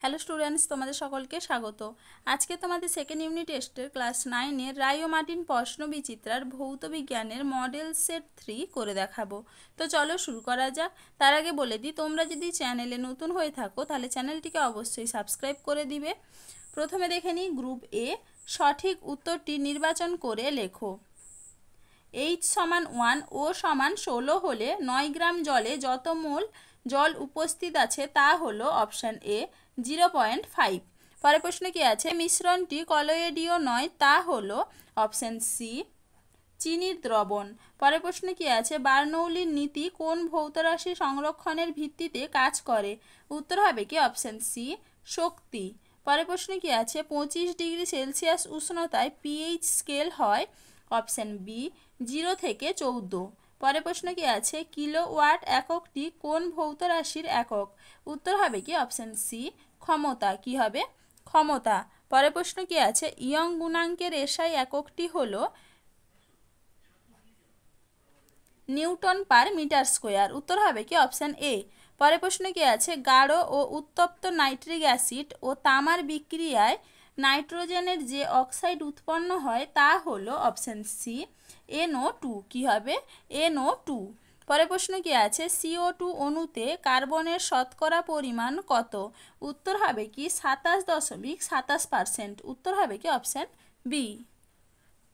Hello students, তোমাদের সকলকে স্বাগত। আজকে তোমাদের সেকেন্ড ইউনিট টেস্টের ক্লাস 9-এর রায় ও মার্টিন প্রশ্ন বিচিত্রার ভৌত বিজ্ঞানের মডেল সেট 3 করে দেখাবো। তো চলো শুরু করা যাক। তার আগে বলে দিই, তোমরা যদি চ্যানেলে নতুন হয়ে থাকো তাহলে চ্যানেলটিকে অবশ্যই সাবস্ক্রাইব করে দিবে। প্রথমে দেখে নিই গ্রুপ এ। সঠিক উত্তরটি নির্বাচন করে লেখো। H সমান 1 ও সমান 16 হলে 9 গ্রাম জলে যত মোল জল উপস্থিত আছে তা হলো অপশান এ 0.5। পরের প্রশ্নে কি আছে? মিশ্রণটি কলয়েডীয় নয়, তা হলো অপশান সি চিনির দ্রবণ। পরের প্রশ্নে কি আছে? বার্নৌলির নীতি কোন ভৌতরাশি সংরক্ষণের ভিত্তিতে কাজ করে? উত্তর হবে কি অপশান সি শক্তি। পরের প্রশ্নে কি আছে? 25 ডিগ্রি সেলসিয়াস উষ্ণতায় পিএইচ স্কেল হয় অপশান বি 0 থেকে 14। পরের প্রশ্ন কি আছে? কিলোওয়াট এককটি কোন ভৌত রাশির একক? উত্তর হবে কি অপশান সি ক্ষমতা। কি হবে? ক্ষমতা। পরের প্রশ্ন কি আছে? ইয়ং গুণাঙ্কের এসআই এককটি হলো নিউটন পার মিটার স্কোয়ার। উত্তর হবে কি অপশান এ। পরের প্রশ্ন কি আছে? গাঢ় ও উত্তপ্ত নাইট্রিক অ্যাসিড ও তামার বিক্রিয়ায় নাইট্রোজেনের যে অক্সাইড উৎপন্ন হয় তা হলো অপশান সি NO2। কি হবে? NO2। পরের প্রশ্ন কি আছে? CO2 অণুতে কার্বনের শতকরা পরিমাণ কত? উত্তর হবে কি 27.27%। উত্তর হবে কি অপশান বি।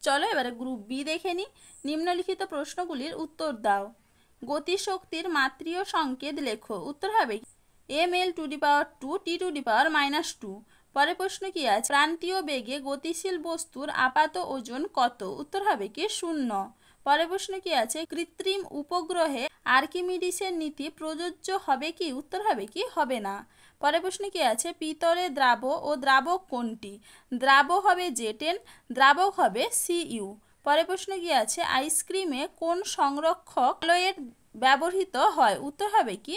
চলো এবারে গ্রুপ বি দেখে নিই। নিম্নলিখিত প্রশ্নগুলির উত্তর দাও। গতিশক্তির মাত্রীয় সংকেত লেখো। উত্তর হবে ml2 T⁻²। পরের প্রশ্ন কি আছে? প্রান্তীয় বেগে গতিশীল বস্তুর আপাত ওজন কত? উত্তর হবে কি 0। পরের প্রশ্ন কি আছে? কৃত্রিম উপগ্রহে আর্কিমিডিসের নীতি প্রযোজ্য হবে কি? উত্তর হবে কি হবে না। পরের প্রশ্ন কি আছে? পিতলে দ্রাব ও দ্রাবক কোনটি? দ্রাব হবে জেটেন, দ্রাবক হবে সিইউ। পরের প্রশ্ন কি আছে? আইসক্রিমে কোন সংরক্ষক লয়ের ব্যবহৃত হয়? উত্তর হবে কি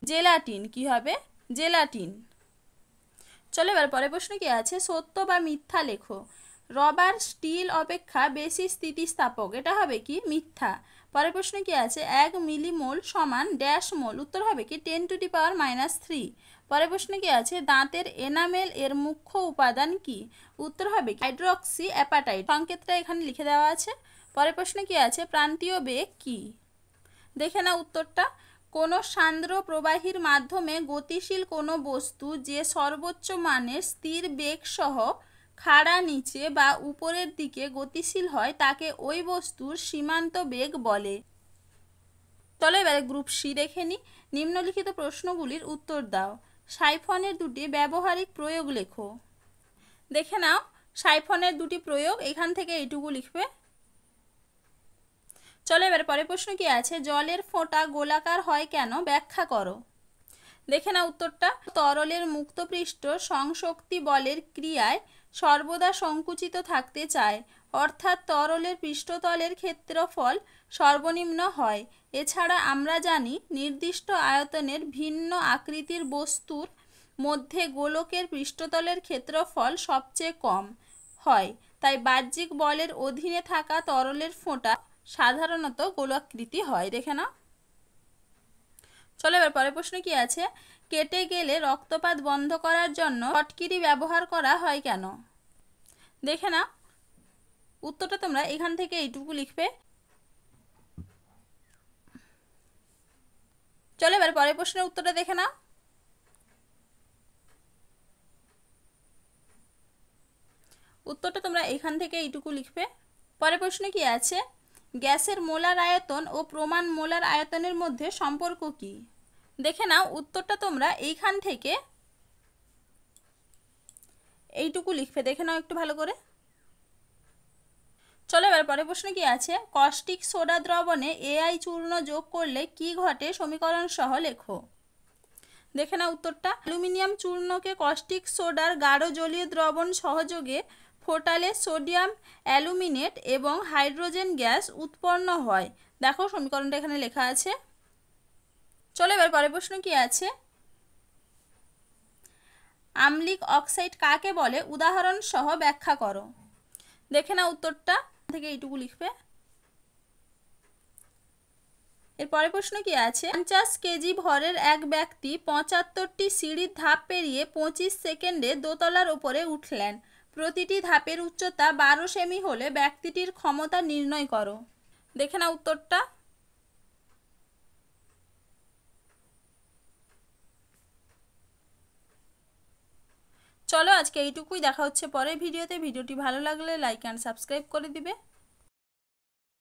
জেলাটিন। কি হবে? জেলাটিন। চলো এবার পরের প্রশ্ন কি আছে? সত্য বা মিথ্যা লেখো। রবার স্টিল অপেক্ষা বেশি স্থিতিস্থাপক। এটা হবে কি মিথ্যা। পরের প্রশ্ন কি আছে? 1 মিলিমোল সমান ড্যাশ মোল। উত্তর হবে কি 10⁻³ পরের প্রশ্ন কি আছে? দাঁতের এনামেল এর মুখ্য উপাদান কি? উত্তর হবে হাইড্রক্সি অ্যাপাটাইট। সংকেতটা এখানে লিখে দেওয়া আছে। পরের প্রশ্ন কি আছে? প্রান্তীয় বেগ কি? দেখে না উত্তরটা। কোনো সান্দ্র প্রবাহীর মাধ্যমে গতিশীল কোনো বস্তু যে সর্বোচ্চ মানের স্থির বেগ সহ খাড়া নিচে বা উপরের দিকে গতিশীল হয় তাকে ওই বস্তুর সীমান্ত বেগ বলে। চলো এবারে গ্রুপ সি দেখে নিই। নিম্নলিখিত প্রশ্নগুলির উত্তর দাও। সাইফনের দুটি ব্যবহারিক প্রয়োগ লেখো। দেখে নাও সাইফনের দুটি প্রয়োগ, এখান থেকে এইটুকু লিখবে। চলো এবার পরের প্রশ্ন কি আছে? জলের ফোঁটা গোলাকার হয় কেন? ব্যাখ্যা করো। দেখে না উত্তরটা। তরলের মুক্ত পৃষ্ঠ সংশক্তি বলের ক্রিয়ায় সর্বদা সংকুচিত থাকতে চায়, অর্থাৎ তরলের পৃষ্ঠতলের ক্ষেত্রফল সর্বনিম্ন হয়। এছাড়া আমরা জানি নির্দিষ্ট আয়তনের ভিন্ন আকৃতির বস্তুর মধ্যে গোলকের পৃষ্ঠতলের ক্ষেত্রফল সবচেয়ে কম হয়, তাই বাহ্যিক বলের অধীনে থাকা তরলের ফোঁটা সাধারণত গোলাকৃতি হয়। দেখে না। চলো এবার পরের প্রশ্ন কি আছে? কেটে গেলে রক্তপাত বন্ধ করার জন্য ফটকিরি ব্যবহার করা হয় কেন? দেখে না উত্তরটা তোমরা এখান থেকে এইটুকু লিখবে। চলো এবার পরের প্রশ্নের উত্তরটা দেখে নাও। উত্তরটা তোমরা এখান থেকে এইটুকু লিখবে। পরের প্রশ্ন কি আছে? গ্যাসের মোলার আয়তন ও প্রমাণ মোলার আয়তনের মধ্যে সম্পর্ক কি? দেখে নাও উত্তরটা তোমরা এইখান থেকে এইটুকু লিখবে। দেখে নাও একটু ভালো করে। চলো এবার পরের প্রশ্ন কি আছে? কস্টিক সোডা দ্রবণে AI চূর্ণ যোগ করলে কি ঘটে? সমীকরণ সহ লেখো। দেখে নাও উত্তরটা। অ্যালুমিনিয়াম চূর্ণকে কস্টিক সোডার গাঢ় জলীয় দ্রবণ সহযোগে ফোটালে সোডিয়াম অ্যালুমিনেট এবং হাইড্রোজেন গ্যাস উৎপন্ন হয়। দেখো সমীকরণটা এখানে লেখা আছে। চলো এবার পরের প্রশ্ন কি আছে? আম্লিক অক্সাইড কাকে বলে? উদাহরণ সহ ব্যাখ্যা করো। দেখে নাও উত্তরটা থেকে এইটুকু লিখবে। এরপরে প্রশ্ন কি আছে, 50 কেজি ভরের এক ব্যক্তি 75টি সিঁড়ির ধাপ পেরিয়ে 25 সেকেন্ডে দোতলার উপরে উঠলেন। প্রতিটি ধাপের উচ্চতা 12 সেমি হলে ব্যক্তিটির ক্ষমতা নির্ণয় করো। দেখে না উত্তরটা। চলো আজকে এইটুকুই, দেখা হচ্ছে পরের ভিডিওতে। ভিডিওটি ভালো লাগলে লাইক অ্যান্ড সাবস্ক্রাইব করে দিবে।